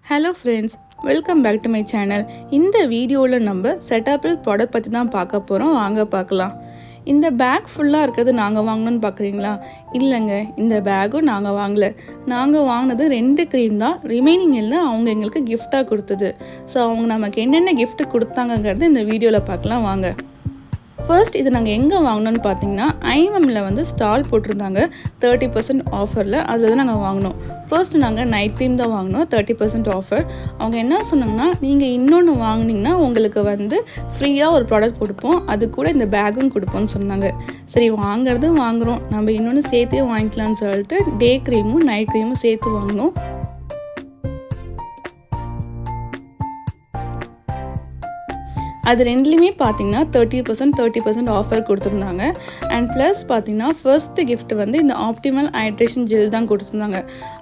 Hello friends, welcome back to my channel. இந்த வீடியோவில் நம்ம செட்டபிள் ப்ராடக்ட் பற்றி தான் பார்க்க போகிறோம். வாங்க பார்க்கலாம். இந்த பேக் ஃபுல்லாக இருக்கிறது நாங்கள் வாங்கணும்னு பார்க்குறீங்களா? இல்லைங்க, இந்த பேக்கும் நாங்கள் வாங்கலை. நாங்கள் வாங்கினது 2 க்ரீம் தான். ரிமைனிங் எல்லாம் அவங்க எங்களுக்கு கிஃப்டாக கொடுத்தது. ஸோ அவங்க நமக்கு என்னென்ன கிஃப்ட் கொடுத்தாங்கங்கிறது இந்த வீடியோவில் பார்க்கலாம் வாங்க. ஃபர்ஸ்ட் இது நாங்கள் எங்கே வாங்கினோன்னு பார்த்தீங்கன்னா ஐஎம்எம்மில் வந்து ஸ்டால் போட்டிருந்தாங்க 30% ஆஃபரில். அதில் தான் நாங்கள் வாங்கினோம். ஃபர்ஸ்ட் நாங்கள் நைட் க்ரீம் தான் வாங்கினோம் 30% ஆஃபர். அவங்க என்ன சொன்னாங்கன்னா, நீங்கள் இன்னொன்று வாங்கினீங்கன்னா உங்களுக்கு வந்து ஃப்ரீயாக ஒரு ப்ராடக்ட் கொடுப்போம், அது கூட இந்த பேக்கும் கொடுப்போம்னு சொன்னாங்க. சரி வாங்குறது வாங்குகிறோம், நம்ம இன்னொன்று சேர்த்தே வாங்கிக்கலாம்னு சொல்லிட்டு டே க்ரீமும் நைட் க்ரீமும் சேர்த்து வாங்கினோம். அது ரெண்டுலேயுமே பார்த்தீங்கன்னா 30% ஆஃபர் கொடுத்துருந்தாங்க. அண்ட் ப்ளஸ் பார்த்தீங்கன்னா ஃபர்ஸ்ட் கிஃப்ட் வந்து இந்த ஆப்டிமல் ஹைட்ரேஷன் ஜெல் தான் கொடுத்துருந்தாங்க.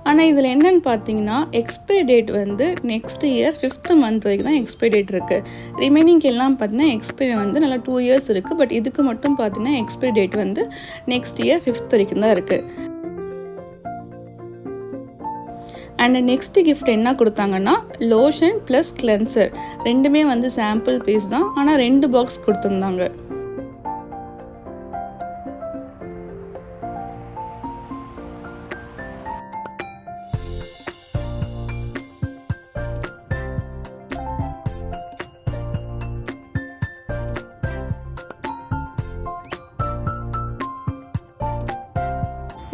ஆனால் இதில் என்னென்னு பார்த்தீங்கன்னா எக்ஸ்பைரி டேட் வந்து நெக்ஸ்ட் இயர் 5th மந்த் வரைக்கும் தான் எக்ஸ்பைரி டேட் இருக்குது. ரிமைனிங் எல்லாம் பார்த்தீங்கன்னா எக்ஸ்பைரி வந்து நல்லா 2 years இருக்குது. பட் இதுக்கு மட்டும் பார்த்தீங்கன்னா எக்ஸ்பைரி டேட் வந்து நெக்ஸ்ட் இயர் 5th வரைக்கும் தான் இருக்குது. அண்ட் நெக்ஸ்ட் கிஃப்ட் என்ன கொடுத்தாங்கன்னா லோஷன் ப்ளஸ் கிளென்சர் ரெண்டுமே வந்து சாம்பிள் பீஸ் தான். ஆனால் 2 பாக்ஸ் கொடுத்துருந்தாங்க.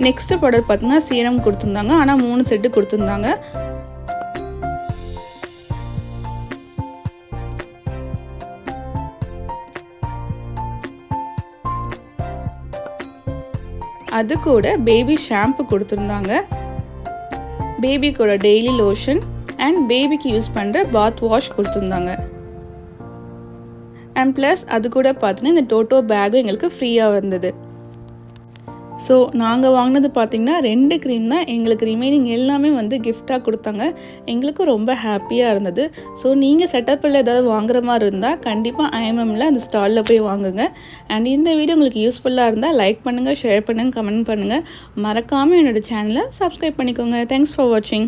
நெக்ஸ்ட் ப்ராடக்ட் பார்த்தீங்கன்னா சீரம் கொடுத்துருந்தாங்க. ஆனால் 3 செட்டு கொடுத்துருந்தாங்க. அது கூட பேபி ஷாம்பு கொடுத்துருந்தாங்க, பேபிக்கோட டெய்லி லோஷன் அண்ட் பேபிக்கு யூஸ் பண்ணுற பாத் வாஷ் கொடுத்துருந்தாங்க. அண்ட் ப்ளஸ் அது கூட பார்த்தீங்கன்னா இந்த டோட்டோ பேக்கும் எங்களுக்கு ஃப்ரீயாக வந்தது. ஸோ நாங்கள் வாங்கினது பார்த்திங்கன்னா 2 க்ரீம் தான். எங்களுக்கு ரிமைனிங் எல்லாமே வந்து கிஃப்டாக கொடுத்தாங்க. எங்களுக்கு ரொம்ப ஹாப்பியாக இருந்தது. ஸோ நீங்கள் செட்டப்பில் ஏதாவது வாங்குற மாதிரி இருந்தால் கண்டிப்பாக ஐஎம்எம்மில் அந்த ஸ்டாலில் போய் வாங்குங்க. அண்ட் இந்த வீடியோ உங்களுக்கு யூஸ்ஃபுல்லாக இருந்தால் லைக் பண்ணுங்கள், ஷேர் பண்ணுங்கள், கமெண்ட் பண்ணுங்கள். மறக்காமல் என்னோடய சேனலை சப்ஸ்கிரைப் பண்ணிக்கோங்க. தேங்க்ஸ் ஃபார் வாட்சிங்.